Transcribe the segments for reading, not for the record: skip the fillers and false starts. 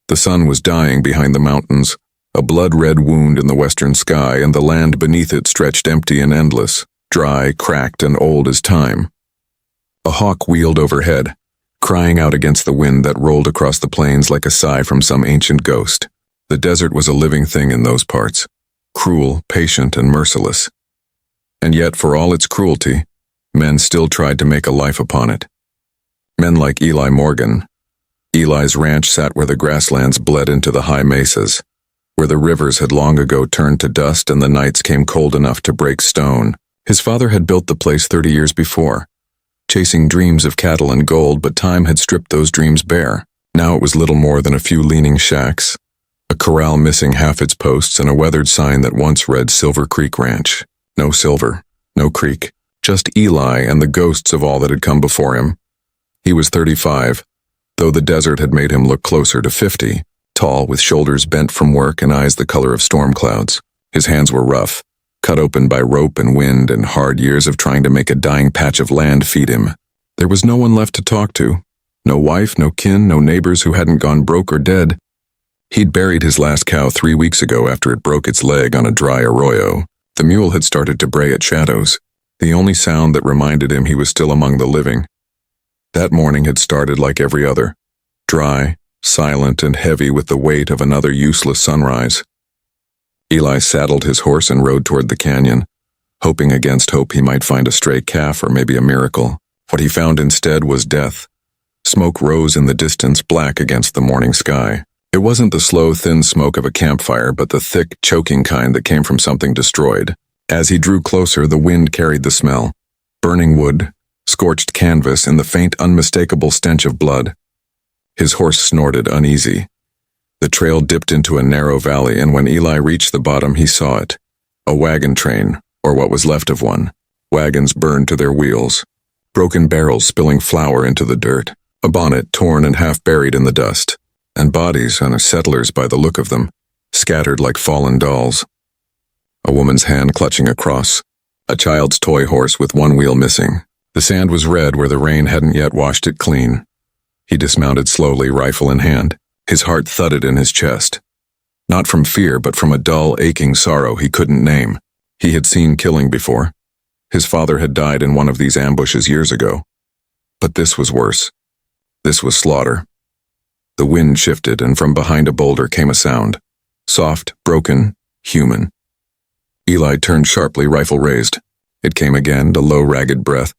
The sun was dying behind the mountains, a blood-red wound in the western sky, and the land beneath it stretched empty and endless, dry, cracked, and old as time. A hawk wheeled overhead, crying out against the wind that rolled across the plains like a sigh from some ancient ghost. The desert was a living thing in those parts, cruel, patient, and merciless. And yet, for all its cruelty, men still tried to make a life upon it. Men like Eli Morgan. Eli's ranch sat where the grasslands bled into the high mesas, where the rivers had long ago turned to dust and the nights came cold enough to break stone. His father had built the place 30 years before, chasing dreams of cattle and gold, but time had stripped those dreams bare. Now it was little more than a few leaning shacks, a corral missing half its posts, and a weathered sign that once read Silver Creek Ranch. No silver, no creek, just Eli and the ghosts of all that had come before him. He was 35, though the desert had made him look closer to 50, tall, with shoulders bent from work and eyes the color of storm clouds. His hands were rough, cut open by rope and wind and hard years of trying to make a dying patch of land feed him. There was no one left to talk to. No wife, no kin, no neighbors who hadn't gone broke or dead. He'd buried his last cow 3 weeks ago after it broke its leg on a dry arroyo. The mule had started to bray at shadows, the only sound that reminded him he was still among the living. That morning had started like every other, dry, silent, and heavy with the weight of another useless sunrise. Eli saddled his horse and rode toward the canyon, hoping against hope he might find a stray calf or maybe a miracle. What he found instead was death. Smoke rose in the distance, black against the morning sky. It wasn't the slow, thin smoke of a campfire, but the thick, choking kind that came from something destroyed. As he drew closer, the wind carried the smell. Burning wood, scorched canvas, and the faint, unmistakable stench of blood. His horse snorted, uneasy. The trail dipped into a narrow valley, and when Eli reached the bottom, he saw it. A wagon train, or what was left of one. Wagons burned to their wheels. Broken barrels spilling flour into the dirt. A bonnet torn and half buried in the dust. And bodies, and settlers by the look of them, scattered like fallen dolls. A woman's hand clutching a cross. A child's toy horse with one wheel missing. The sand was red where the rain hadn't yet washed it clean. He dismounted slowly, rifle in hand. His heart thudded in his chest. Not from fear, but from a dull, aching sorrow he couldn't name. He had seen killing before. His father had died in one of these ambushes years ago. But this was worse. This was slaughter. The wind shifted, and from behind a boulder came a sound. Soft, broken, human. Eli turned sharply, rifle raised. It came again, a low, ragged breath.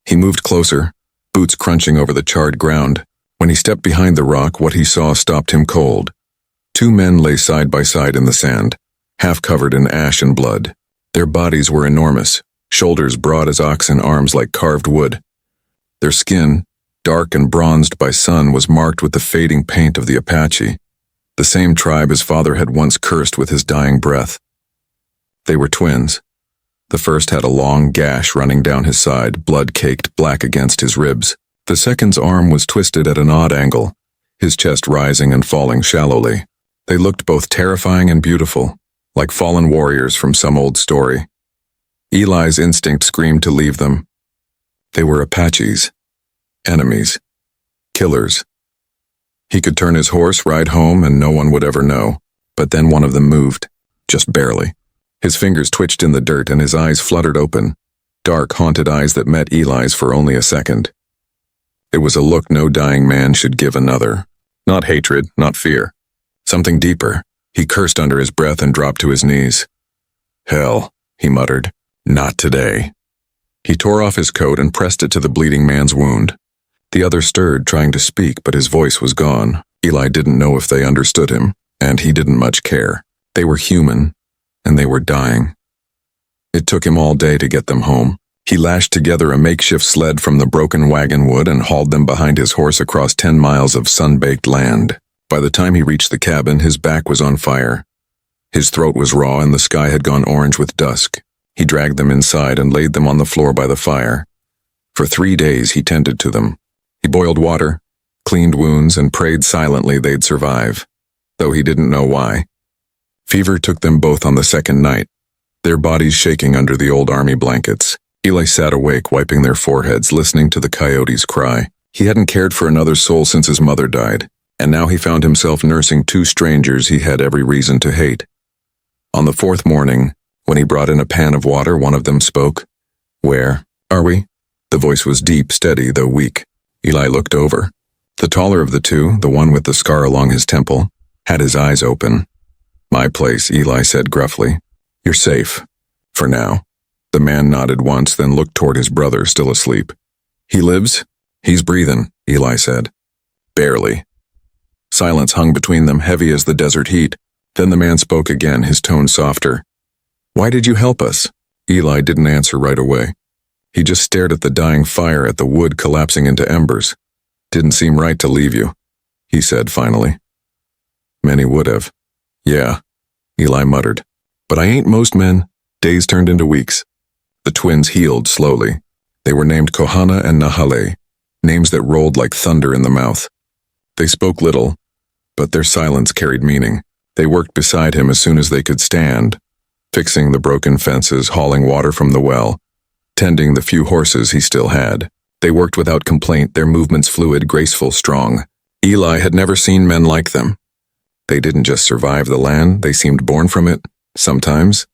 He moved closer, boots crunching over the charred ground. When he stepped behind the rock, what he saw stopped him cold. 2 men lay side by side in the sand, half covered in ash and blood. Their bodies were enormous, shoulders broad as oxen, arms like carved wood. Their skin, dark and bronzed by sun, was marked with the fading paint of the Apache, the same tribe his father had once cursed with his dying breath. They were twins. The first had a long gash running down his side, blood-caked black against his ribs. The second's arm was twisted at an odd angle, his chest rising and falling shallowly. They looked both terrifying and beautiful, like fallen warriors from some old story. Eli's instinct screamed to leave them. They were Apaches. Enemies. Killers. He could turn his horse, ride home, and no one would ever know. But then one of them moved, just barely. His fingers twitched in the dirt and his eyes fluttered open, dark, haunted eyes that met Eli's for only a second. It was a look no dying man should give another. Not hatred, not fear. Something deeper. He cursed under his breath and dropped to his knees. "Hell," he muttered. "Not today." He tore off his coat and pressed it to the bleeding man's wound. The other stirred, trying to speak, but his voice was gone. Eli didn't know if they understood him, and he didn't much care. They were human, and they were dying. It took him all day to get them home. He lashed together a makeshift sled from the broken wagon wood and hauled them behind his horse across 10 miles of sun-baked land. By the time he reached the cabin, his back was on fire. His throat was raw and the sky had gone orange with dusk. He dragged them inside and laid them on the floor by the fire. For 3 days he tended to them. He boiled water, cleaned wounds, and prayed silently they'd survive, though he didn't know why. Fever took them both on the second night, their bodies shaking under the old army blankets. Eli sat awake, wiping their foreheads, listening to the coyotes cry. He hadn't cared for another soul since his mother died, and now he found himself nursing two strangers he had every reason to hate. On the fourth morning, when he brought in a pan of water, one of them spoke. "Where are we?" The voice was deep, steady, though weak. Eli looked over. The taller of the two, the one with the scar along his temple, had his eyes open. "My place," Eli said gruffly. "You're safe. For now." The man nodded once, then looked toward his brother, still asleep. "He lives?" "He's breathing," Eli said. "Barely." Silence hung between them, heavy as the desert heat. Then the man spoke again, his tone softer. "Why did you help us?" Eli didn't answer right away. He just stared at the dying fire, at the wood collapsing into embers. "Didn't seem right to leave you," he said finally. "Many would have." "Yeah," Eli muttered. "But I ain't most men." Days turned into weeks. The twins healed slowly. They were named Kohana and Nahale, names that rolled like thunder in the mouth. They spoke little, but their silence carried meaning. They worked beside him as soon as they could stand, fixing the broken fences, hauling water from the well, tending the few horses he still had. They worked without complaint, their movements fluid, graceful, strong. Eli had never seen men like them. They didn't just survive the land, they seemed born from it, sometimes.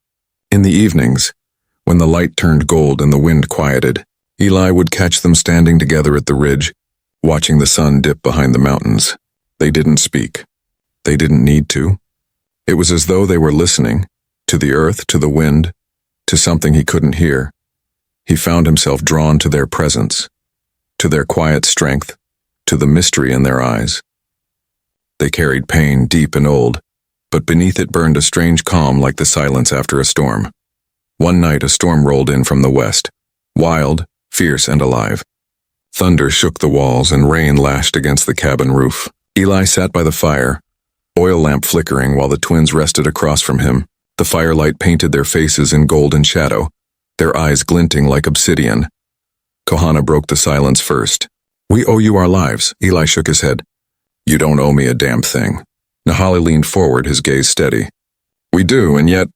In the evenings, when the light turned gold and the wind quieted, Eli would catch them standing together at the ridge, watching the sun dip behind the mountains. They didn't speak. They didn't need to. It was as though they were listening, to the earth, to the wind, to something he couldn't hear. He found himself drawn to their presence, to their quiet strength, to the mystery in their eyes. They carried pain deep and old, but beneath it burned a strange calm like the silence after a storm. One night a storm rolled in from the west, wild, fierce, and alive. Thunder shook the walls and rain lashed against the cabin roof. Eli sat by the fire, oil lamp flickering while the twins rested across from him. The firelight painted their faces in golden shadow, their eyes glinting like obsidian. Kohana broke the silence first. "We owe you our lives." Eli shook his head. "You don't owe me a damn thing." Nahale leaned forward, his gaze steady. "We do, and yet—"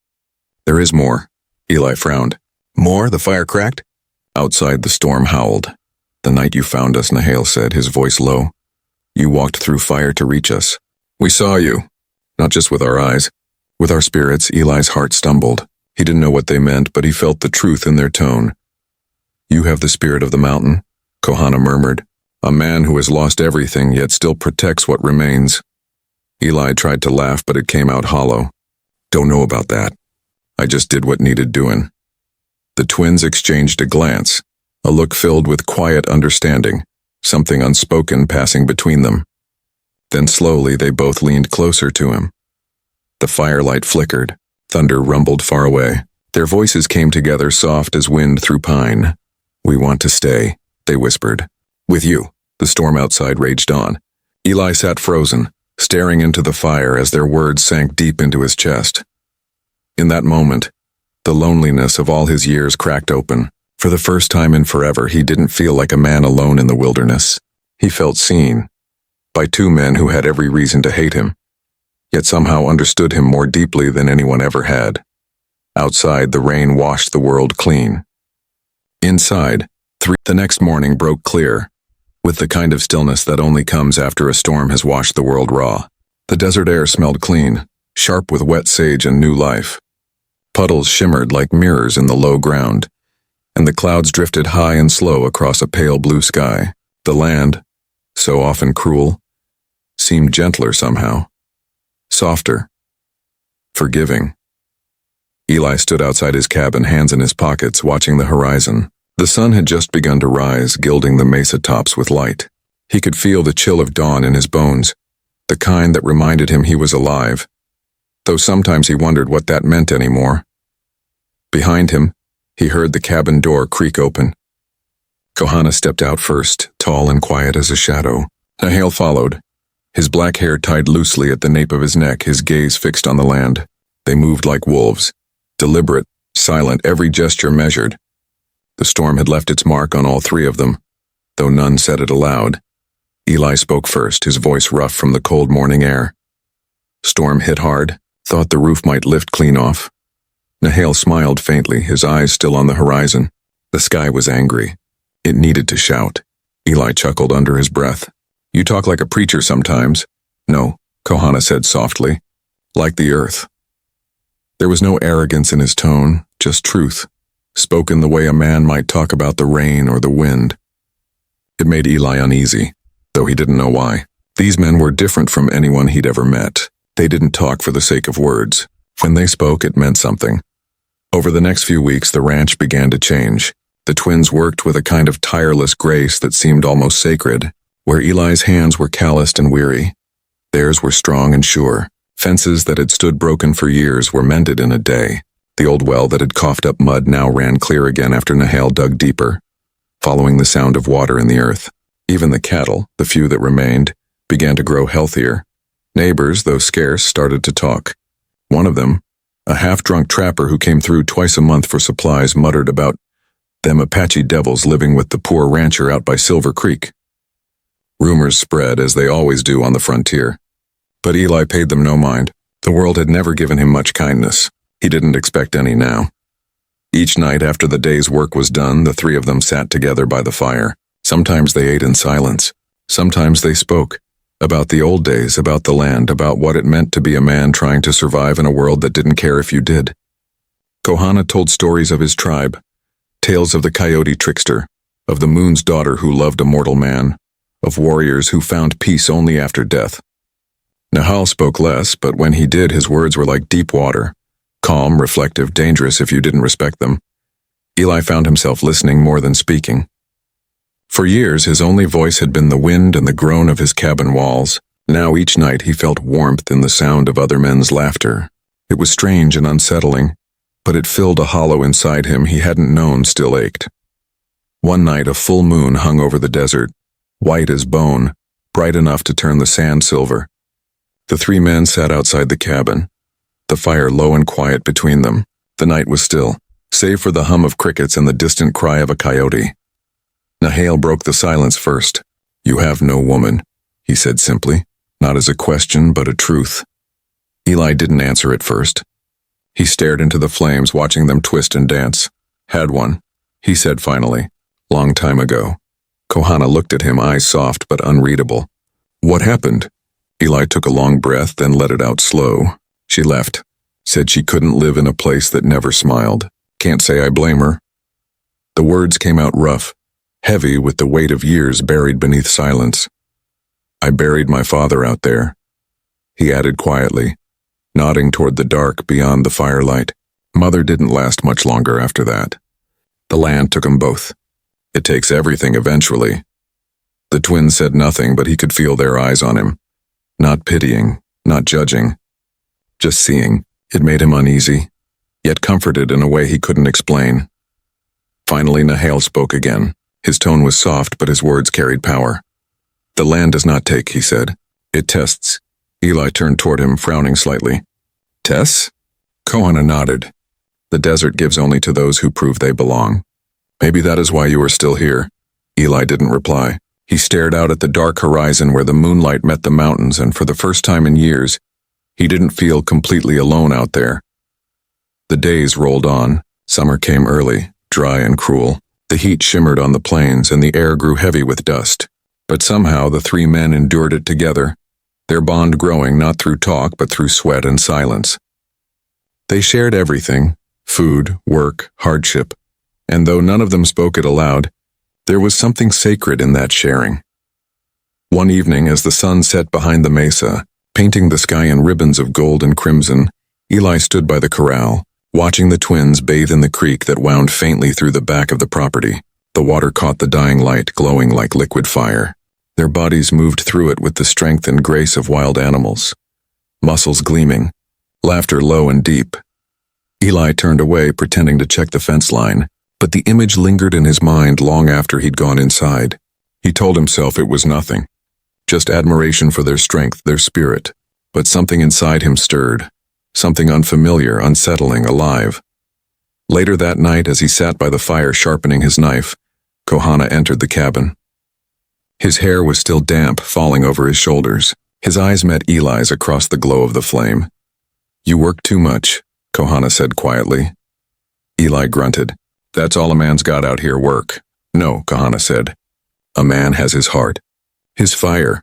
"There is more." Eli frowned. "More?" The fire cracked. Outside the storm howled. "The night you found us," Nahale said, his voice low. "You walked through fire to reach us. We saw you. Not just with our eyes. With our spirits." Eli's heart stumbled. He didn't know what they meant, but he felt the truth in their tone. "You have the spirit of the mountain," Kohana murmured. "A man who has lost everything, yet still protects what remains." Eli tried to laugh, but it came out hollow. "Don't know about that. I just did what needed doing." The twins exchanged a glance, a look filled with quiet understanding, something unspoken passing between them. Then slowly they both leaned closer to him. The firelight flickered, thunder rumbled far away. Their voices came together soft as wind through pine. "We want to stay," they whispered. "With you." The storm outside raged on. Eli sat frozen, staring into the fire as their words sank deep into his chest. In that moment, the loneliness of all his years cracked open. For the first time in forever, he didn't feel like a man alone in the wilderness. He felt seen, by two men who had every reason to hate him, yet somehow understood him more deeply than anyone ever had. Outside, the rain washed the world clean. Inside, the next morning broke clear, with the kind of stillness that only comes after a storm has washed the world raw. The desert air smelled clean, sharp with wet sage and new life. Puddles shimmered like mirrors in the low ground, and the clouds drifted high and slow across a pale blue sky. The land, so often cruel, seemed gentler somehow, softer, forgiving. Eli stood outside his cabin, hands in his pockets, watching the horizon. The sun had just begun to rise, gilding the mesa tops with light. He could feel the chill of dawn in his bones, the kind that reminded him he was alive, though sometimes he wondered what that meant anymore. Behind him, he heard the cabin door creak open. Kohana stepped out first, tall and quiet as a shadow. Nahale followed, his black hair tied loosely at the nape of his neck, his gaze fixed on the land. They moved like wolves, deliberate, silent, every gesture measured. The storm had left its mark on all three of them, though none said it aloud. Eli spoke first, his voice rough from the cold morning air. Storm hit hard, thought the roof might lift clean off. Nahale smiled faintly, his eyes still on the horizon. The sky was angry. It needed to shout. Eli chuckled under his breath. "You talk like a preacher sometimes." No, Kohana said softly, like the earth. There was no arrogance in his tone, just truth, spoken the way a man might talk about the rain or the wind. It made Eli uneasy, though he didn't know why. These men were different from anyone he'd ever met. They didn't talk for the sake of words. When they spoke, it meant something. Over the next few weeks, the ranch began to change. The twins worked with a kind of tireless grace that seemed almost sacred. Where Eli's hands were calloused and weary, theirs were strong and sure. Fences that had stood broken for years were mended in a day. The old well that had coughed up mud now ran clear again after Nahale dug deeper, following the sound of water in the earth. Even the cattle, the few that remained, began to grow healthier. Neighbors, though scarce, started to talk. One of them, a half-drunk trapper who came through twice a month for supplies, muttered about them Apache devils living with the poor rancher out by Silver Creek. Rumors spread, as they always do on the frontier. But Eli paid them no mind. The world had never given him much kindness. He didn't expect any now. Each night after the day's work was done, the three of them sat together by the fire. Sometimes they ate in silence. Sometimes they spoke. About the old days, about the land, about what it meant to be a man trying to survive in a world that didn't care if you did. Kohana told stories of his tribe, tales of the coyote trickster, of the moon's daughter who loved a mortal man, of warriors who found peace only after death. Nahale spoke less, but when he did, his words were like deep water, calm, reflective, dangerous if you didn't respect them. Eli found himself listening more than speaking. For years, his only voice had been the wind and the groan of his cabin walls. Now each night he felt warmth in the sound of other men's laughter. It was strange and unsettling, but it filled a hollow inside him he hadn't known still ached. One night a full moon hung over the desert, white as bone, bright enough to turn the sand silver. The three men sat outside the cabin, the fire low and quiet between them. The night was still, save for the hum of crickets and the distant cry of a coyote. Nahale broke the silence first. "You have no woman," he said simply, not as a question but a truth. Eli didn't answer at first. He stared into the flames, watching them twist and dance. "Had one," he said finally. "Long time ago." Kohana looked at him, eyes soft but unreadable. "What happened?" Eli took a long breath, then let it out slow. "She left. Said she couldn't live in a place that never smiled. Can't say I blame her." The words came out rough, heavy with the weight of years buried beneath silence. "I buried my father out there," he added quietly, nodding toward the dark beyond the firelight. "Mother didn't last much longer after that. The land took 'em both. It takes everything eventually." The twins said nothing, but he could feel their eyes on him. Not pitying, not judging, just seeing. It made him uneasy, yet comforted in a way he couldn't explain. Finally, Nahale spoke again. His tone was soft, but his words carried power. "The land does not take," he said. "It tests." Eli turned toward him, frowning slightly. "Tests?" Kohana nodded. "The desert gives only to those who prove they belong. Maybe that is why you are still here." Eli didn't reply. He stared out at the dark horizon where the moonlight met the mountains, and for the first time in years, he didn't feel completely alone out there. The days rolled on. Summer came early, dry and cruel. The heat shimmered on the plains, and the air grew heavy with dust. But somehow the three men endured it together, their bond growing not through talk but through sweat and silence. They shared everything, food, work, hardship, and though none of them spoke it aloud, there was something sacred in that sharing. One evening, as the sun set behind the mesa, painting the sky in ribbons of gold and crimson, Eli stood by the corral, watching the twins bathe in the creek that wound faintly through the back of the property. The water caught the dying light, glowing like liquid fire. Their bodies moved through it with the strength and grace of wild animals, muscles gleaming, laughter low and deep. Eli turned away, pretending to check the fence line, but the image lingered in his mind long after he'd gone inside. He told himself it was nothing, just admiration for their strength, their spirit. But something inside him stirred, something unfamiliar, unsettling, alive. Later that night, as he sat by the fire sharpening his knife, Kohana entered the cabin. His hair was still damp, falling over his shoulders. His eyes met Eli's across the glow of the flame. "You work too much," Kohana said quietly. Eli grunted. "That's all a man's got out here, work." "No," Kohana said. "A man has his heart, his fire."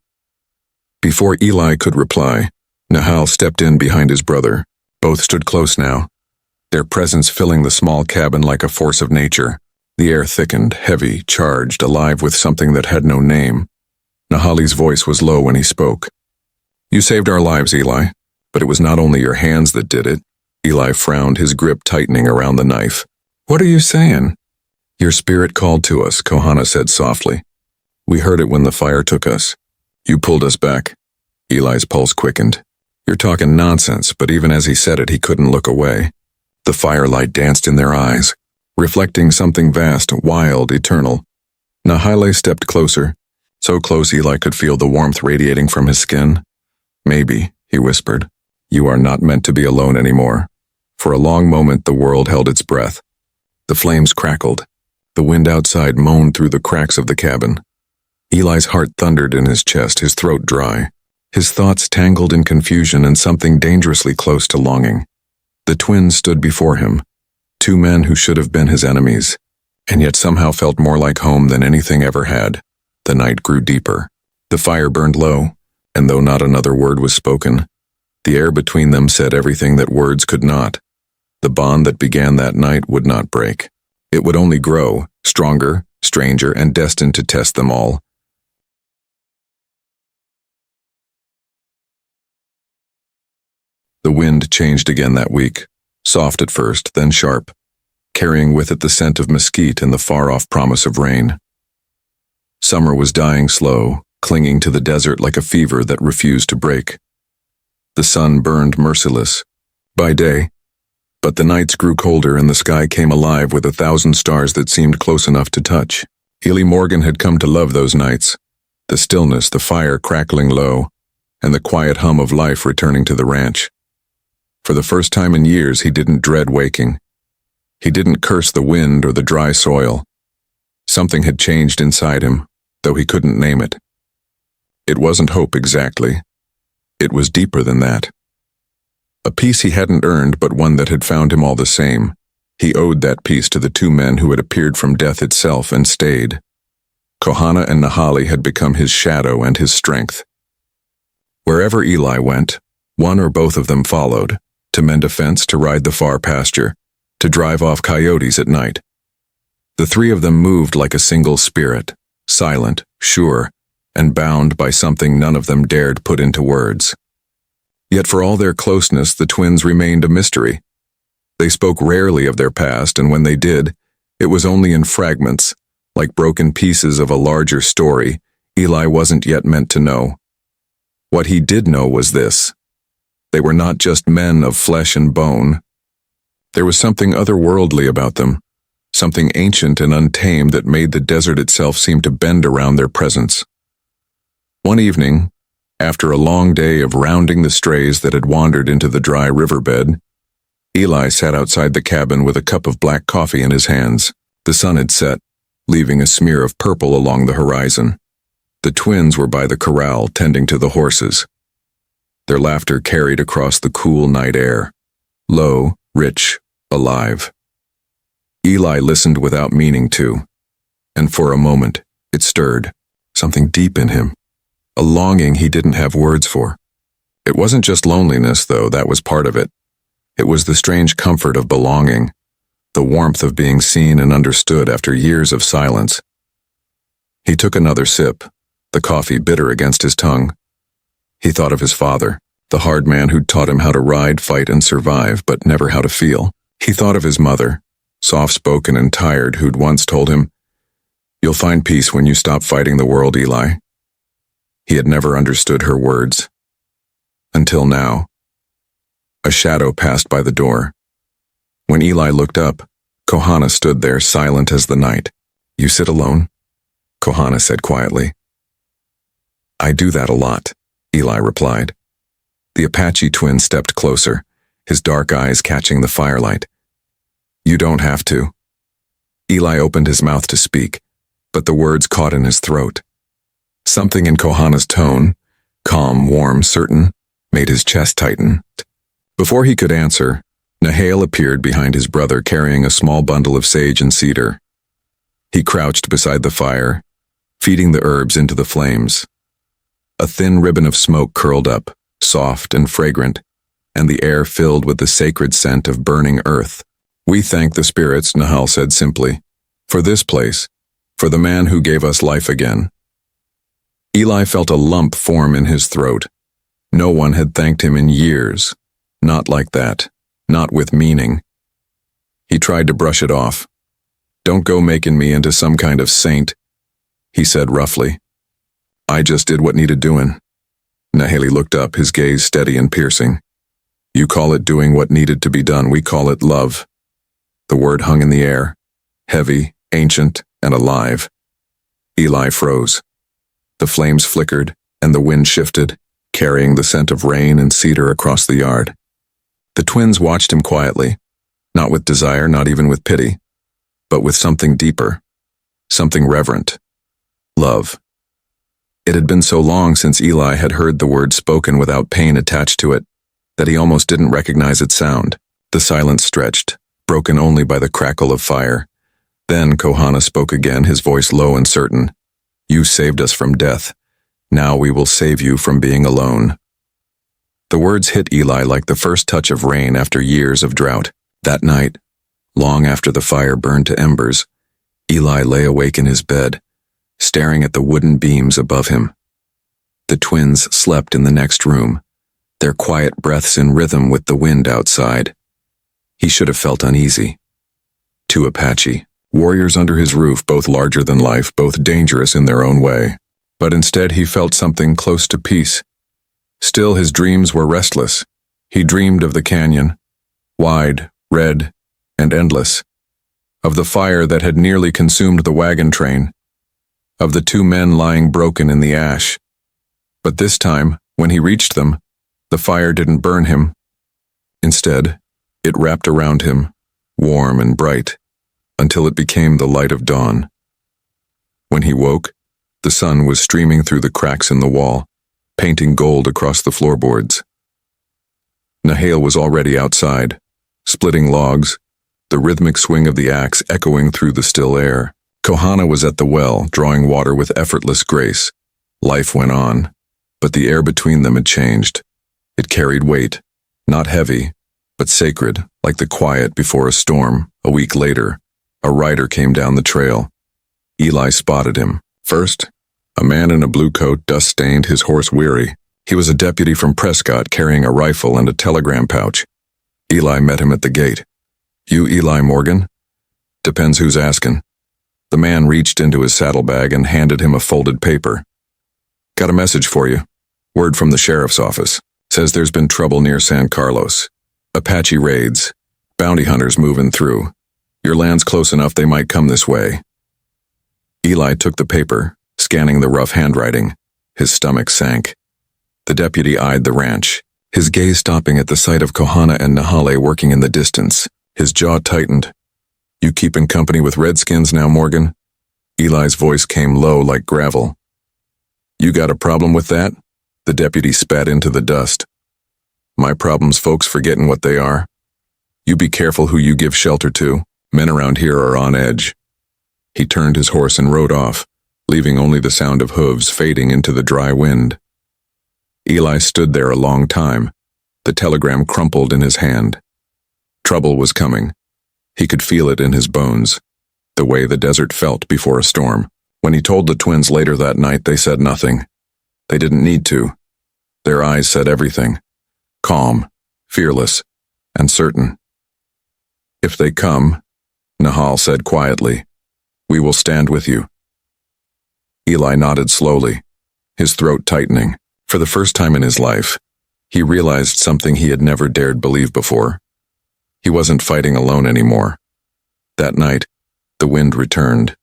Before Eli could reply, Nahal stepped in behind his brother. Both stood close now, their presence filling the small cabin like a force of nature. The air thickened, heavy, charged, alive with something that had no name. Nahali's voice was low when he spoke. "You saved our lives, Eli, but it was not only your hands that did it." Eli frowned, his grip tightening around the knife. "What are you saying?" "Your spirit called to us," Kohana said softly. "We heard it when the fire took us. You pulled us back." Eli's pulse quickened. "You're talking nonsense," but even as he said it, he couldn't look away. The firelight danced in their eyes, reflecting something vast, wild, eternal. Nahale stepped closer, so close Eli could feel the warmth radiating from his skin. "Maybe," he whispered, "you are not meant to be alone anymore." For a long moment the world held its breath. The flames crackled. The wind outside moaned through the cracks of the cabin. Eli's heart thundered in his chest, his throat dry. His thoughts tangled in confusion and something dangerously close to longing. The twins stood before him, two men who should have been his enemies, and yet somehow felt more like home than anything ever had. The night grew deeper. The fire burned low, and though not another word was spoken, the air between them said everything that words could not. The bond that began that night would not break. It would only grow, stronger, stranger, and destined to test them all. The wind changed again that week, soft at first, then sharp, carrying with it the scent of mesquite and the far-off promise of rain. Summer was dying slow, clinging to the desert like a fever that refused to break. The sun burned merciless by day, but the nights grew colder and the sky came alive with 1,000 stars that seemed close enough to touch. Eli Morgan had come to love those nights, the stillness, the fire crackling low, and the quiet hum of life returning to the ranch. For the first time in years, he didn't dread waking. He didn't curse the wind or the dry soil. Something had changed inside him, though he couldn't name it. It wasn't hope exactly. It was deeper than that. A peace he hadn't earned, but one that had found him all the same. He owed that peace to the two men who had appeared from death itself and stayed. Kohana and Nahali had become his shadow and his strength. Wherever Eli went, one or both of them followed, to mend a fence, to ride the far pasture, to drive off coyotes at night. The three of them moved like a single spirit, silent, sure, and bound by something none of them dared put into words. Yet for all their closeness, the twins remained a mystery. They spoke rarely of their past, and when they did, it was only in fragments, like broken pieces of a larger story Eli wasn't yet meant to know. What he did know was this: they were not just men of flesh and bone. There was something otherworldly about them, something ancient and untamed that made the desert itself seem to bend around their presence. One evening, after a long day of rounding the strays that had wandered into the dry riverbed, Eli sat outside the cabin with a cup of black coffee in his hands. The sun had set, leaving a smear of purple along the horizon. The twins were by the corral tending to the horses. Their laughter carried across the cool night air, low, rich, alive. Eli listened without meaning to, and for a moment it stirred, something deep in him, a longing he didn't have words for. It wasn't just loneliness, though, that was part of it. It was the strange comfort of belonging, the warmth of being seen and understood after years of silence. He took another sip, the coffee bitter against his tongue. He thought of his father, the hard man who'd taught him how to ride, fight, and survive, but never how to feel. He thought of his mother, soft-spoken and tired, who'd once told him, "You'll find peace when you stop fighting the world, Eli." He had never understood her words. Until now. A shadow passed by the door. When Eli looked up, Kohana stood there, silent as the night. "You sit alone?" Kohana said quietly. "I do that a lot," Eli replied. The Apache twin stepped closer, his dark eyes catching the firelight. "You don't have to." Eli opened his mouth to speak, but the words caught in his throat. Something in Kohana's tone, calm, warm, certain, made his chest tighten. Before he could answer, Nahale appeared behind his brother carrying a small bundle of sage and cedar. He crouched beside the fire, feeding the herbs into the flames. A thin ribbon of smoke curled up, soft and fragrant, and the air filled with the sacred scent of burning earth. "We thank the spirits," Nahal said simply, "for this place, for the man who gave us life again." Eli felt a lump form in his throat. No one had thanked him in years. Not like that. Not with meaning. He tried to brush it off. "Don't go making me into some kind of saint," he said roughly. "I just did what needed doing." Nahali looked up, his gaze steady and piercing. "You call it doing what needed to be done. We call it love." The word hung in the air, heavy, ancient, and alive. Eli froze. The flames flickered, and the wind shifted, carrying the scent of rain and cedar across the yard. The twins watched him quietly, not with desire, not even with pity, but with something deeper, something reverent. Love. It had been so long since Eli had heard the word spoken without pain attached to it, that he almost didn't recognize its sound. The silence stretched, broken only by the crackle of fire. Then Kohana spoke again, his voice low and certain. "You saved us from death. Now we will save you from being alone." The words hit Eli like the first touch of rain after years of drought. That night, long after the fire burned to embers, Eli lay awake in his bed, staring at the wooden beams above him. The twins slept in the next room, their quiet breaths in rhythm with the wind outside. He should have felt uneasy. Two Apache, warriors under his roof, both larger than life, both dangerous in their own way. But instead he felt something close to peace. Still, his dreams were restless. He dreamed of the canyon, wide, red, and endless, of the fire that had nearly consumed the wagon train, of the two men lying broken in the ash. But this time, when he reached them, the fire didn't burn him. Instead, it wrapped around him, warm and bright, until it became the light of dawn. When he woke, the sun was streaming through the cracks in the wall, painting gold across the floorboards. Nahal was already outside, splitting logs, the rhythmic swing of the axe echoing through the still air. Kohana was at the well, drawing water with effortless grace. Life went on, but the air between them had changed. It carried weight, not heavy, but sacred, like the quiet before a storm. A week later, a rider came down the trail. Eli spotted him. First, a man in a blue coat, dust-stained, his horse weary. He was a deputy from Prescott carrying a rifle and a telegram pouch. Eli met him at the gate. "You Eli Morgan?" "Depends who's asking." The man reached into his saddlebag and handed him a folded paper. "Got a message for you. Word from the sheriff's office. Says there's been trouble near San Carlos. Apache raids. Bounty hunters moving through. Your land's close enough they might come this way." Eli took the paper, scanning the rough handwriting. His stomach sank. The deputy eyed the ranch, his gaze stopping at the sight of Kohana and Nahale working in the distance. His jaw tightened. "You keeping company with Redskins now, Morgan?" Eli's voice came low like gravel. "You got a problem with that?" The deputy spat into the dust. "My problem's folks forgetting what they are. You be careful who you give shelter to. Men around here are on edge." He turned his horse and rode off, leaving only the sound of hooves fading into the dry wind. Eli stood there a long time, the telegram crumpled in his hand. Trouble was coming. He could feel it in his bones, the way the desert felt before a storm. When he told the twins later that night, they said nothing. They didn't need to. Their eyes said everything. Calm, fearless, and certain. "If they come," Nahal said quietly, "we will stand with you." Eli nodded slowly, his throat tightening. For the first time in his life, he realized something he had never dared believe before. He wasn't fighting alone anymore. That night, the wind returned,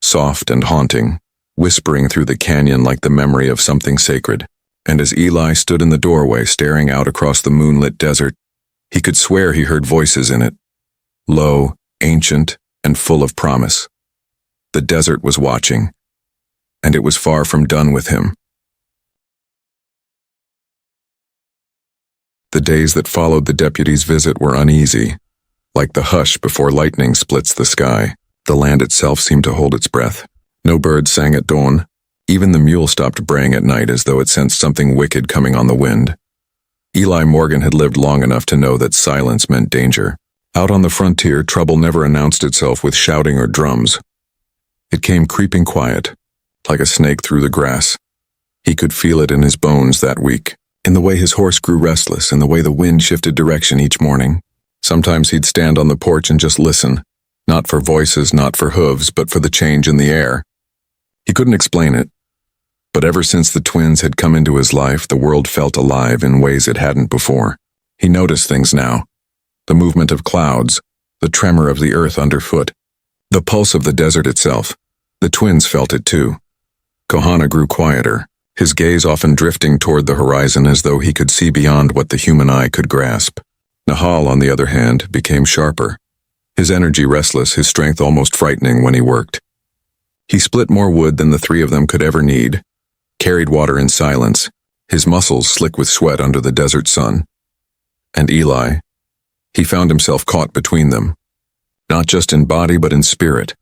soft and haunting, whispering through the canyon like the memory of something sacred. And as Eli stood in the doorway staring out across the moonlit desert, he could swear he heard voices in it, low, ancient, and full of promise. The desert was watching, and it was far from done with him. The days that followed the deputy's visit were uneasy. Like the hush before lightning splits the sky, the land itself seemed to hold its breath. No birds sang at dawn. Even the mule stopped braying at night as though it sensed something wicked coming on the wind. Eli Morgan had lived long enough to know that silence meant danger. Out on the frontier, trouble never announced itself with shouting or drums. It came creeping quiet, like a snake through the grass. He could feel it in his bones that week, in the way his horse grew restless, in the way the wind shifted direction each morning. Sometimes he'd stand on the porch and just listen, not for voices, not for hooves, but for the change in the air. He couldn't explain it, but ever since the twins had come into his life, the world felt alive in ways it hadn't before. He noticed things now. The movement of clouds, the tremor of the earth underfoot, the pulse of the desert itself. The twins felt it too. Kohana grew quieter, his gaze often drifting toward the horizon as though he could see beyond what the human eye could grasp. Nahal, on the other hand, became sharper, his energy restless, his strength almost frightening when he worked. He split more wood than the three of them could ever need, carried water in silence, his muscles slick with sweat under the desert sun. And Eli, he found himself caught between them, not just in body but in spirit.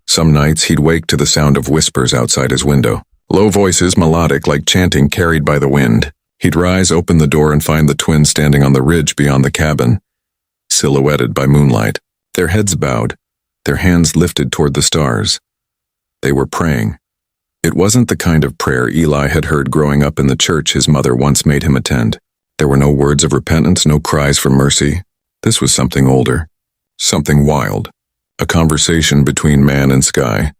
Some nights he'd wake to the sound of whispers outside his window, low voices melodic like chanting carried by the wind. He'd rise, open the door, and find the twins standing on the ridge beyond the cabin, silhouetted by moonlight, their heads bowed, their hands lifted toward the stars. They were praying. It wasn't the kind of prayer Eli had heard growing up in the church his mother once made him attend. There were no words of repentance, no cries for mercy. This was something older, something wild, a conversation between man and sky,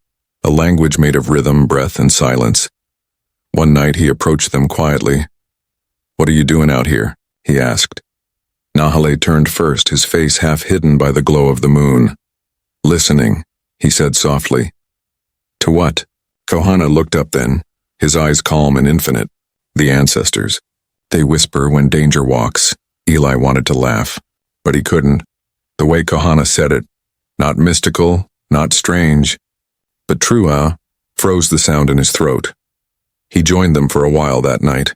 a language made of rhythm, breath, and silence. One night he approached them quietly. "What are you doing out here?" he asked. Nahale turned first, his face half hidden by the glow of the moon. "Listening," he said softly. "To what?" Kohana looked up then, his eyes calm and infinite. "The ancestors. They whisper when danger walks." Eli wanted to laugh, but he couldn't. The way Kohana said it, not mystical, not strange, but true, froze the sound in his throat. He joined them for a while that night,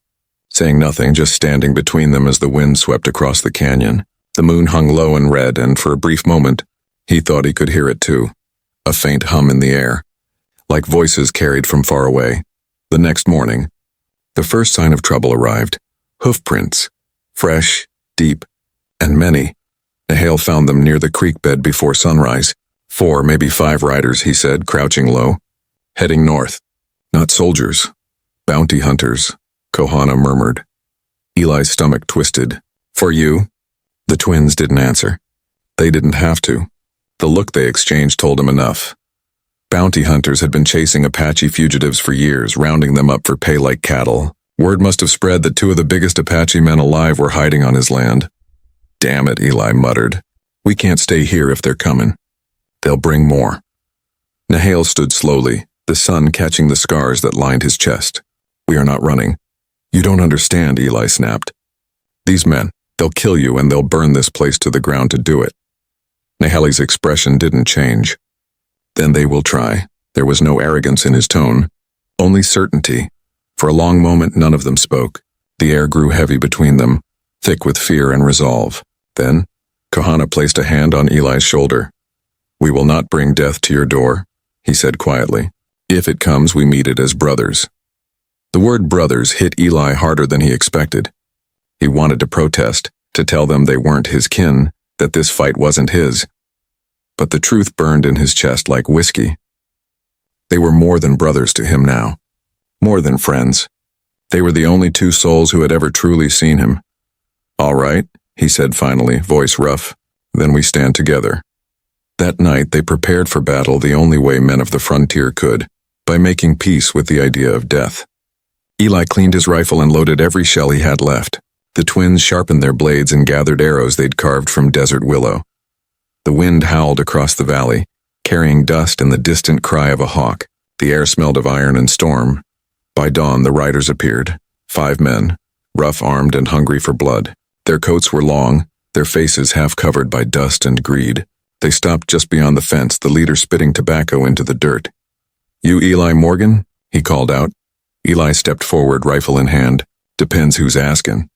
saying nothing, just standing between them as the wind swept across the canyon. The moon hung low and red, and for a brief moment, he thought he could hear it too, a faint hum in the air, like voices carried from far away. The next morning, the first sign of trouble arrived. Hoof prints, fresh, deep, and many. Nahale found them near the creek bed before sunrise. 4, maybe 5 riders, he said, crouching low, heading north. "Not soldiers, bounty hunters," Kohana murmured. Eli's stomach twisted. "For you?" The twins didn't answer. They didn't have to. The look they exchanged told him enough. Bounty hunters had been chasing Apache fugitives for years, rounding them up for pay like cattle. Word must have spread that 2 of the biggest Apache men alive were hiding on his land. "Damn it," Eli muttered. "We can't stay here if they're coming. They'll bring more." Nahale stood slowly, the sun catching the scars that lined his chest. "We are not running." "You don't understand," Eli snapped. "These men, they'll kill you and they'll burn this place to the ground to do it." Nahale's expression didn't change. "Then they will try." There was no arrogance in his tone, only certainty. For a long moment none of them spoke. The air grew heavy between them, thick with fear and resolve. Then, Kohana placed a hand on Eli's shoulder. "We will not bring death to your door," he said quietly. "If it comes, we meet it as brothers." The word brothers hit Eli harder than he expected. He wanted to protest, to tell them they weren't his kin, that this fight wasn't his. But the truth burned in his chest like whiskey. They were more than brothers to him now. More than friends. They were the only 2 souls who had ever truly seen him. "All right," he said finally, voice rough. "Then we stand together." That night they prepared for battle the only way men of the frontier could, by making peace with the idea of death. Eli cleaned his rifle and loaded every shell he had left. The twins sharpened their blades and gathered arrows they'd carved from desert willow. The wind howled across the valley, carrying dust and the distant cry of a hawk. The air smelled of iron and storm. By dawn the riders appeared, 5 men, rough-armed and hungry for blood. Their coats were long, their faces half covered by dust and greed. They stopped just beyond the fence, the leader spitting tobacco into the dirt. "You Eli Morgan?" he called out. Eli stepped forward, rifle in hand. "Depends who's askin'.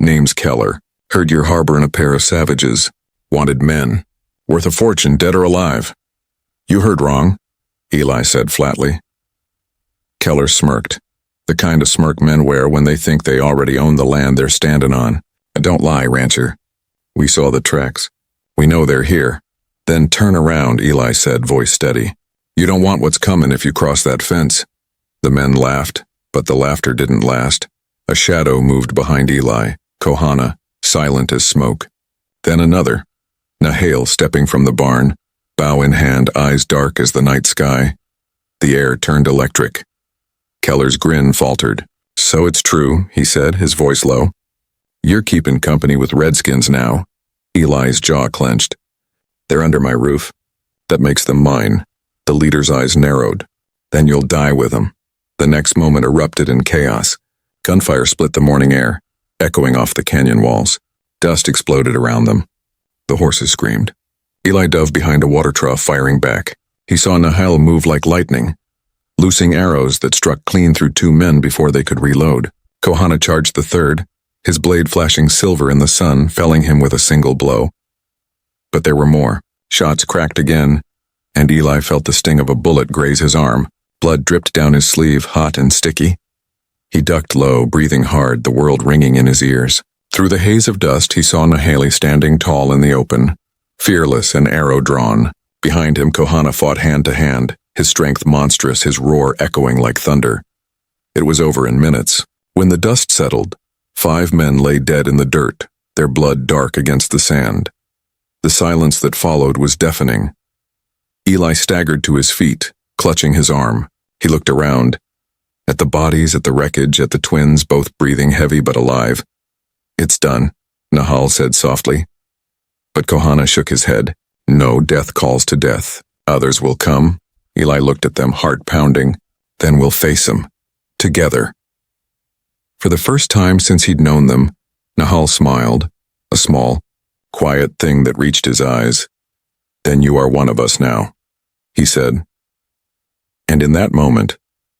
Name's Keller. Heard you're harboring a pair of savages. Wanted men. Worth a fortune, dead or alive." "You heard wrong," Eli said flatly. Keller smirked. The kind of smirk men wear when they think they already own the land they're standing on. Don't lie, rancher. We saw the tracks. We know they're here. Then turn around, Eli said, voice steady. You don't want what's coming if you cross that fence. The men laughed, but the laughter didn't last. A shadow moved behind Eli, Kohana, silent as smoke. Then another. Nahale stepping from the barn, bow in hand, eyes dark as the night sky. The air turned electric. Keller's grin faltered. So it's true, he said, his voice low. You're keeping company with redskins now. Eli's jaw clenched. They're under my roof. That makes them mine. The leader's eyes narrowed. Then you'll die with them. The next moment erupted in chaos. Gunfire split the morning air, echoing off the canyon walls. Dust exploded around them. The horses screamed. Eli dove behind a water trough, firing back. He saw Nahale move like lightning, loosing arrows that struck clean through two men before they could reload. Kohana charged the third, his blade flashing silver in the sun, felling him with a single blow. But there were more. Shots cracked again, and Eli felt the sting of a bullet graze his arm. Blood dripped down his sleeve, hot and sticky. He ducked low, breathing hard, the world ringing in his ears. Through the haze of dust, he saw Nahale standing tall in the open, fearless, an arrow drawn. Behind him, Kohana fought hand to hand, his strength monstrous, his roar echoing like thunder. It was over in minutes. When the dust settled, 5 men lay dead in the dirt, their blood dark against the sand. The silence that followed was deafening. Eli staggered to his feet, clutching his arm. He looked around, at the bodies, at the wreckage, at the twins, both breathing heavy but alive. It's done, Nahale said softly. But Kohana shook his head. No, death calls to death. Others will come. Eli looked at them, heart pounding. Then we'll face them. Together. For the first time since he'd known them, Nahale smiled, a small, quiet thing that reached his eyes. Then you are one of us now, he said. And in that moment,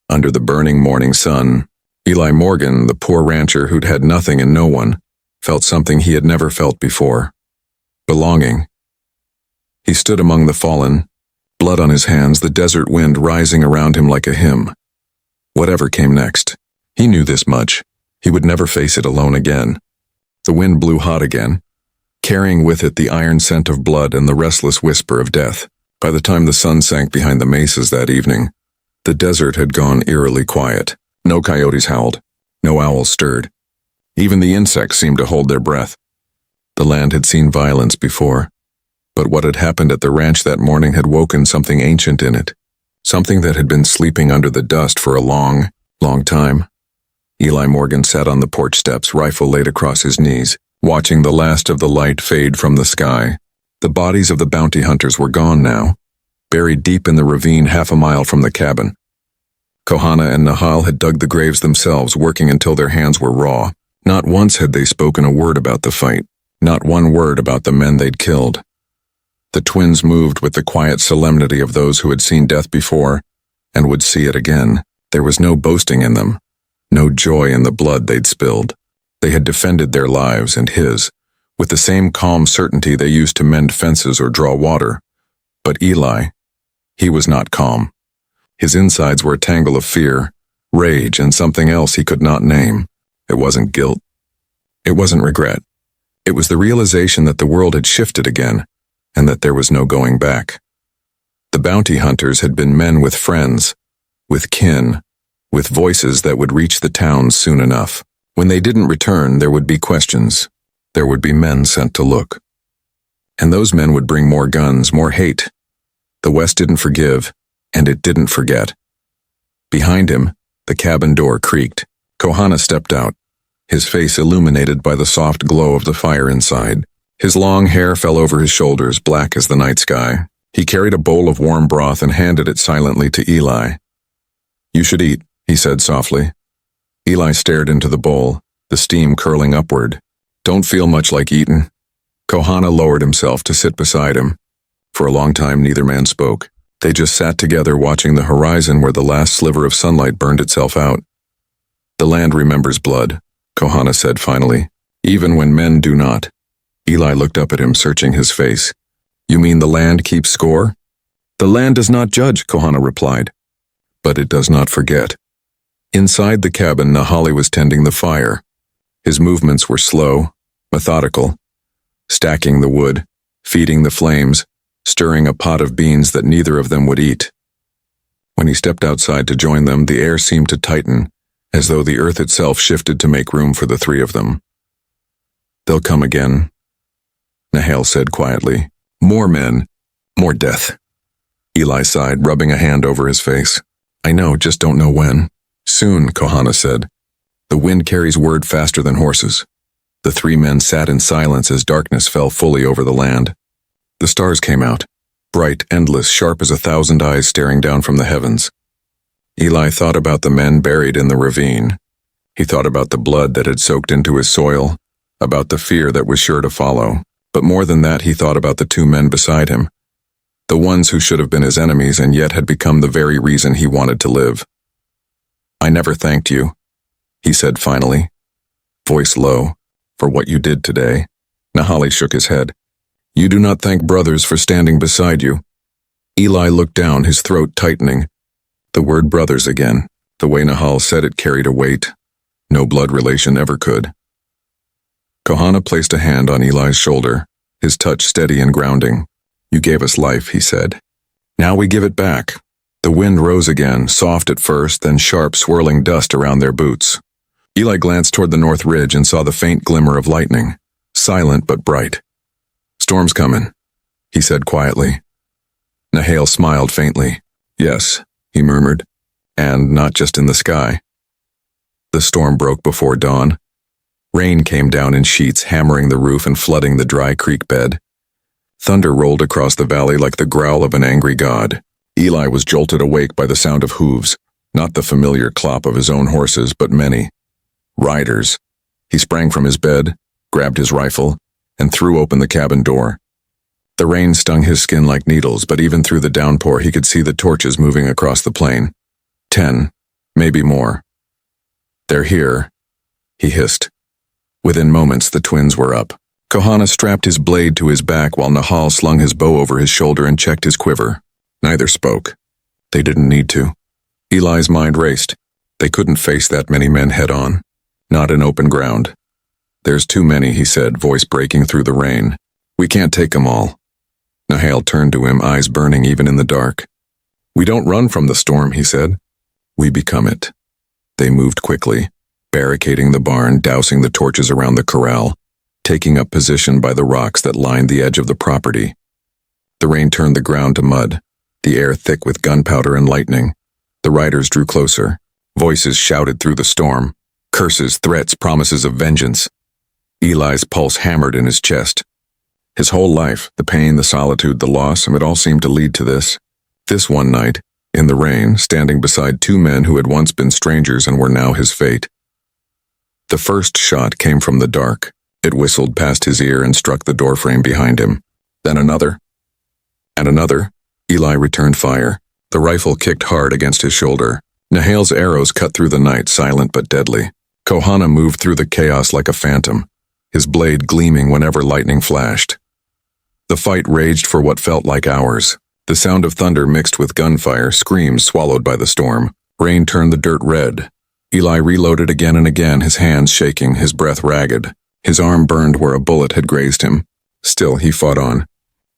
under the burning morning sun, Eli Morgan, the poor rancher who'd had nothing and no one, felt something he had never felt before. Belonging. He stood among the fallen, blood on his hands, the desert wind rising around him like a hymn. Whatever came next, he knew this much. He would never face it alone again. The wind blew hot again, carrying with it the iron scent of blood and the restless whisper of death. By the time the sun sank behind the mesas that evening, the desert had gone eerily quiet. No coyotes howled. No owls stirred. Even the insects seemed to hold their breath. The land had seen violence before, but what had happened at the ranch that morning had woken something ancient in it, something that had been sleeping under the dust for a long, long time. Eli Morgan sat on the porch steps, rifle laid across his knees, watching the last of the light fade from the sky. The bodies of the bounty hunters were gone now, buried deep in the ravine 1/2 mile from the cabin. Kohana and Nahale had dug the graves themselves, working until their hands were raw. Not once had they spoken a word about the fight, not one word about the men they'd killed. The twins moved with the quiet solemnity of those who had seen death before and would see it again. There was no boasting in them, no joy in the blood they'd spilled. They had defended their lives and his, with the same calm certainty they used to mend fences or draw water. But Eli, he was not calm. His insides were a tangle of fear, rage, and something else he could not name. It wasn't guilt. It wasn't regret. It was the realization that the world had shifted again, and that there was no going back. The bounty hunters had been men with friends, with kin, with voices that would reach the towns soon enough. When they didn't return, there would be questions. There would be men sent to look. And those men would bring more guns, more hate. The West didn't forgive, and it didn't forget. Behind him, the cabin door creaked. Kohana stepped out, his face illuminated by the soft glow of the fire inside. His long hair fell over his shoulders, black as the night sky. He carried a bowl of warm broth and handed it silently to Eli. You should eat, he said softly. Eli stared into the bowl, the steam curling upward. Don't feel much like eating. Kohana lowered himself to sit beside him. For a long time, neither man spoke. They just sat together watching the horizon where the last sliver of sunlight burned itself out. The land remembers blood, Kohana said finally, even when men do not. Eli looked up at him, searching his face. You mean the land keeps score? The land does not judge, Kohana replied. But it does not forget. Inside the cabin, Nahali was tending the fire. His movements were slow, methodical, stacking the wood, feeding the flames, stirring a pot of beans that neither of them would eat. When he stepped outside to join them, the air seemed to tighten, as though the earth itself shifted to make room for the three of them. "They'll come again," Nahal said quietly. "More men, more death." Eli sighed, rubbing a hand over his face. "I know, just don't know when." "Soon," Kohana said. "The wind carries word faster than horses." The three men sat in silence as darkness fell fully over the land. The stars came out, bright, endless, sharp as 1,000 eyes staring down from the heavens. Eli thought about the men buried in the ravine. He thought about the blood that had soaked into his soil, about the fear that was sure to follow. But more than that, he thought about the two men beside him, the ones who should have been his enemies and yet had become the very reason he wanted to live. "I never thanked you," he said finally, voice low, "for what you did today." Nahali shook his head. "You do not thank brothers for standing beside you." Eli looked down, his throat tightening. The word brothers again. The way Nahal said it carried a weight no blood relation ever could. Kohana placed a hand on Eli's shoulder, his touch steady and grounding. "You gave us life," he said. "Now we give it back." The wind rose again, soft at first, then sharp, swirling dust around their boots. Eli glanced toward the north ridge and saw the faint glimmer of lightning, silent but bright. "Storm's comin'," he said quietly. Nahal smiled faintly. "Yes," he murmured, "and not just in the sky." The storm broke before dawn. Rain came down in sheets, hammering the roof and flooding the dry creek bed. Thunder rolled across the valley like the growl of an angry god. Eli was jolted awake by the sound of hooves, not the familiar clop of his own horses, but many. Riders. He sprang from his bed, grabbed his rifle, and threw open the cabin door. The rain stung his skin like needles, but even through the downpour he could see the torches moving across the plain. 10, maybe more. "They're here," he hissed. Within moments the twins were up. Kohana strapped his blade to his back while Nahal slung his bow over his shoulder and checked his quiver. Neither spoke. They didn't need to. Eli's mind raced. They couldn't face that many men head-on. Not in open ground. "There's too many," he said, voice breaking through the rain. "We can't take them all." Nahal turned to him, eyes burning even in the dark. "We don't run from the storm," he said. "We become it." They moved quickly, barricading the barn, dousing the torches around the corral, taking up position by the rocks that lined the edge of the property. The rain turned the ground to mud, the air thick with gunpowder and lightning. The riders drew closer. Voices shouted through the storm, curses, threats, promises of vengeance. Eli's pulse hammered in his chest. His whole life, the pain, the solitude, the loss, it all seemed to lead to this. This one night, in the rain, standing beside two men who had once been strangers and were now his fate. The first shot came from the dark. It whistled past his ear and struck the doorframe behind him. Then another. And another. Eli returned fire. The rifle kicked hard against his shoulder. Nahal's arrows cut through the night, silent but deadly. Kohana moved through the chaos like a phantom, his blade gleaming whenever lightning flashed. The fight raged for what felt like hours. The sound of thunder mixed with gunfire, screams swallowed by the storm. Rain turned the dirt red. Eli reloaded again and again, his hands shaking, his breath ragged. His arm burned where a bullet had grazed him. Still, he fought on.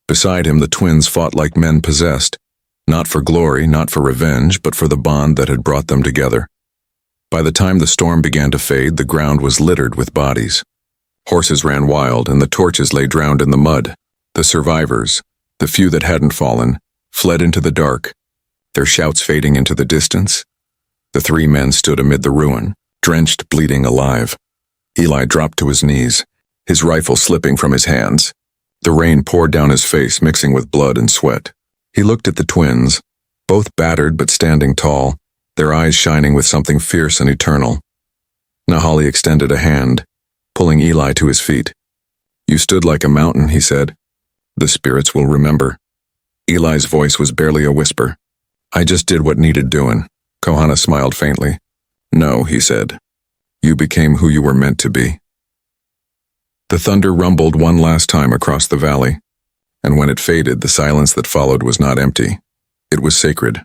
Beside him, the twins fought like men possessed. Not for glory, not for revenge, but for the bond that had brought them together. By the time the storm began to fade, the ground was littered with bodies. Horses ran wild, and the torches lay drowned in the mud. The survivors, the few that hadn't fallen, fled into the dark, their shouts fading into the distance. The three men stood amid the ruin, drenched, bleeding, alive. Eli dropped to his knees, his rifle slipping from his hands. The rain poured down his face, mixing with blood and sweat. He looked at the twins, both battered but standing tall, their eyes shining with something fierce and eternal. Nahali extended a hand, pulling Eli to his feet. "You stood like a mountain," he said. "The spirits will remember." Eli's voice was barely a whisper. "I just did what needed doing." Kohana smiled faintly. "No," he said. "You became who you were meant to be." The thunder rumbled one last time across the valley, and when it faded, the silence that followed was not empty. It was sacred.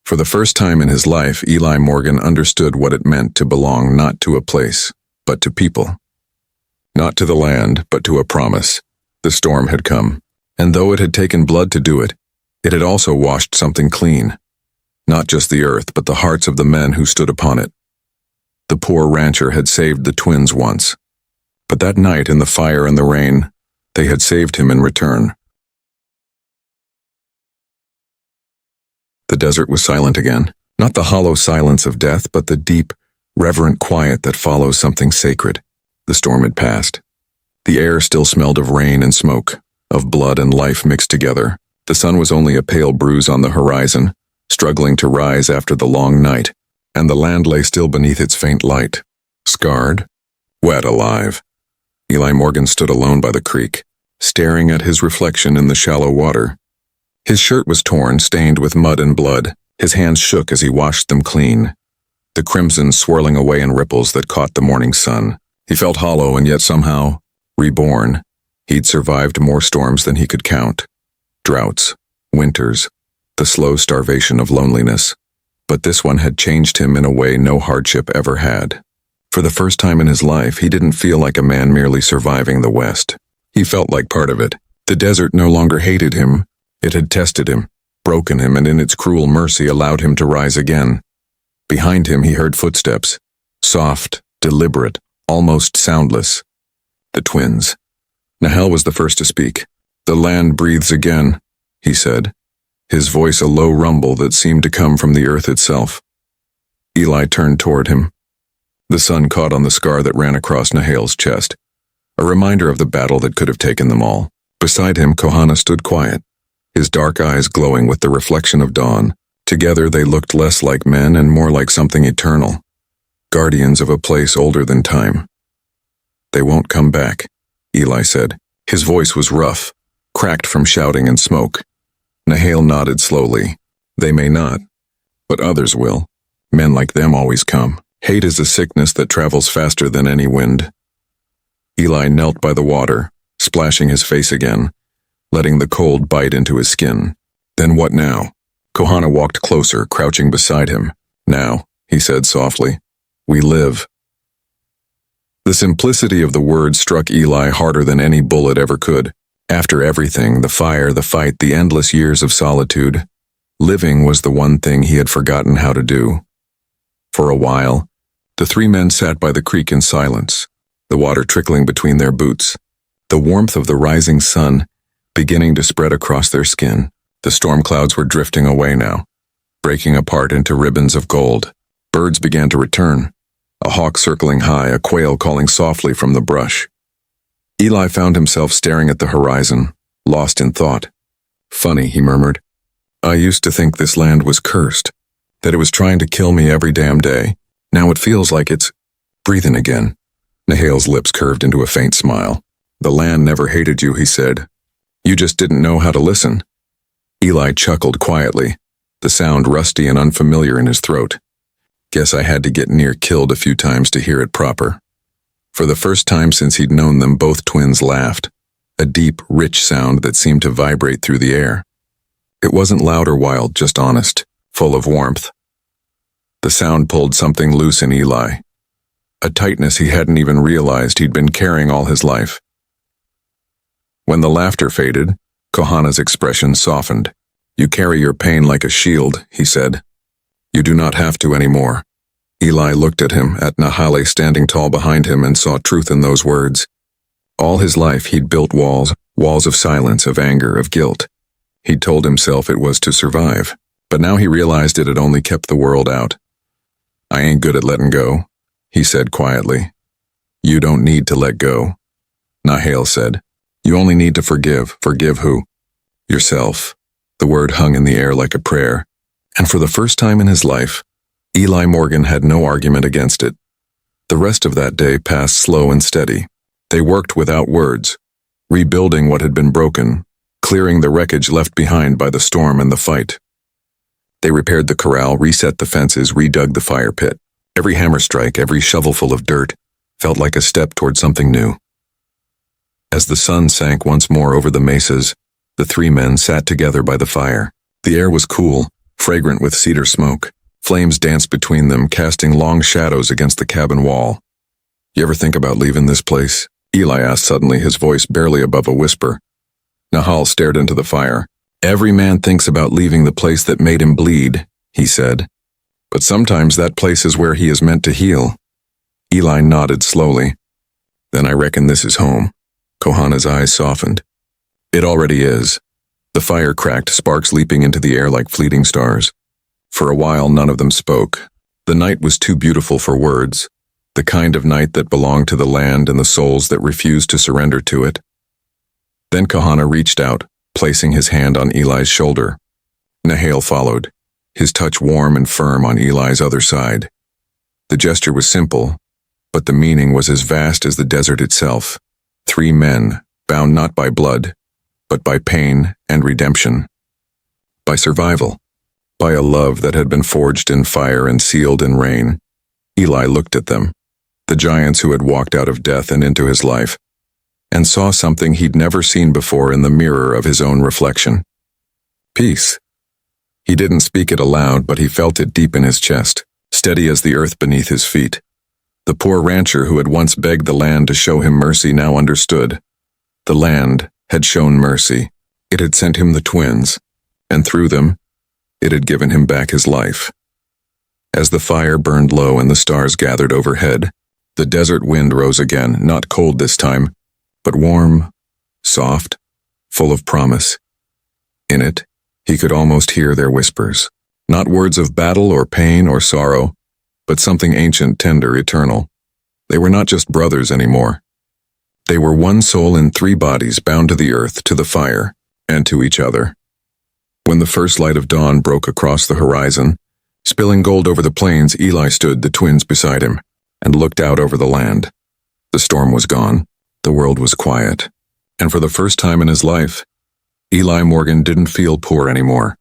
For the first time in his life, Eli Morgan understood what it meant to belong not to a place, but to people. Not to the land, but to a promise. The storm had come, and though it had taken blood to do it, it had also washed something clean. Not just the earth, but the hearts of the men who stood upon it. The poor rancher had saved the twins once, but that night in the fire and the rain, they had saved him in return. The desert was silent again, not the hollow silence of death, but the deep, reverent quiet that follows something sacred. The storm had passed. The air still smelled of rain and smoke, of blood and life mixed together. The sun was only a pale bruise on the horizon, struggling to rise after the long night, and the land lay still beneath its faint light. Scarred, wet, alive. Eli Morgan stood alone by the creek, staring at his reflection in the shallow water. His shirt was torn, stained with mud and blood. His hands shook as he washed them clean, the crimson swirling away in ripples that caught the morning sun. He felt hollow and yet somehow reborn. He'd survived more storms than he could count. Droughts, winters, the slow starvation of loneliness. But this one had changed him in a way no hardship ever had. For the first time in his life, he didn't feel like a man merely surviving the West. He felt like part of it. The desert no longer hated him. It had tested him, broken him, and in its cruel mercy allowed him to rise again. Behind him he heard footsteps, soft, deliberate, almost soundless. The twins. Nahel was the first to speak. "The land breathes again," he said, his voice a low rumble that seemed to come from the earth itself. Eli turned toward him. The sun caught on the scar that ran across Nahel's chest, a reminder of the battle that could have taken them all. Beside him, Kohana stood quiet, his dark eyes glowing with the reflection of dawn. Together they looked less like men and more like something eternal, guardians of a place older than time. "They won't come back," Eli said. His voice was rough, cracked from shouting and smoke. Nahel nodded slowly. "They may not, but others will. Men like them always come. Hate is a sickness that travels faster than any wind." Eli knelt by the water, splashing his face again, letting the cold bite into his skin. "Then what now?" Kohana walked closer, crouching beside him. "Now," he said softly, "we live." The simplicity of the words struck Eli harder than any bullet ever could. After everything, the fire, the fight, the endless years of solitude, living was the one thing he had forgotten how to do. For a while, the three men sat by the creek in silence, the water trickling between their boots, the warmth of the rising sun beginning to spread across their skin. The storm clouds were drifting away now, breaking apart into ribbons of gold. Birds began to return, a hawk circling high, a quail calling softly from the brush. Eli found himself staring at the horizon, lost in thought. "Funny," he murmured. "I used to think this land was cursed, that it was trying to kill me every damn day. Now it feels like it's breathing again." Nahel's lips curved into a faint smile. "The land never hated you," he said. "You just didn't know how to listen." Eli chuckled quietly, the sound rusty and unfamiliar in his throat. "Guess I had to get near killed a few times to hear it proper." For the first time since he'd known them, both twins laughed, a deep, rich sound that seemed to vibrate through the air. It wasn't loud or wild, just honest, full of warmth. The sound pulled something loose in Eli, a tightness he hadn't even realized he'd been carrying all his life. When the laughter faded, Kohana's expression softened. "You carry your pain like a shield," he said. "You do not have to anymore." Eli looked at him, at Nahale standing tall behind him, and saw truth in those words. All his life he'd built walls of silence, of anger, of guilt. He'd told himself it was to survive, but now he realized it had only kept the world out. "I ain't good at letting go," he said quietly. "You don't need to let go," Nahale said. "You only need to forgive." "Forgive who?" "Yourself." The word hung in the air like a prayer, and for the first time in his life, Eli Morgan had no argument against it. The rest of that day passed slow and steady. They worked without words, rebuilding what had been broken, clearing the wreckage left behind by the storm and the fight. They repaired the corral, reset the fences, redug the fire pit. Every hammer strike, every shovelful of dirt, felt like a step toward something new. As the sun sank once more over the mesas, the three men sat together by the fire. The air was cool, fragrant with cedar smoke. Flames danced between them, casting long shadows against the cabin wall. "You ever think about leaving this place?" Eli asked suddenly, his voice barely above a whisper. Nahal stared into the fire. "Every man thinks about leaving the place that made him bleed," he said. "But sometimes that place is where he is meant to heal." Eli nodded slowly. "Then I reckon this is home." Kohana's eyes softened. "It already is." The fire cracked, sparks leaping into the air like fleeting stars. For a while, none of them spoke. The night was too beautiful for words, the kind of night that belonged to the land and the souls that refused to surrender to it. Then Kohana reached out, placing his hand on Eli's shoulder. Nahal followed, his touch warm and firm on Eli's other side. The gesture was simple, but the meaning was as vast as the desert itself. 3 men, bound not by blood, but by pain and redemption. By survival. By a love that had been forged in fire and sealed in rain. Eli looked at them, the giants who had walked out of death and into his life, and saw something he'd never seen before in the mirror of his own reflection. Peace. He didn't speak it aloud, but he felt it deep in his chest, steady as the earth beneath his feet. The poor rancher who had once begged the land to show him mercy now understood. The land had shown mercy. It had sent him the twins, and through them, it had given him back his life. As the fire burned low and the stars gathered overhead, the desert wind rose again, not cold this time, but warm, soft, full of promise. In it, he could almost hear their whispers. Not words of battle or pain or sorrow, but something ancient, tender, eternal. They were not just brothers anymore. They were one soul in 3 bodies bound to the earth, to the fire, and to each other. When the first light of dawn broke across the horizon, spilling gold over the plains, Eli stood, the twins beside him, and looked out over the land. The storm was gone. The world was quiet. And for the first time in his life, Eli Morgan didn't feel poor anymore.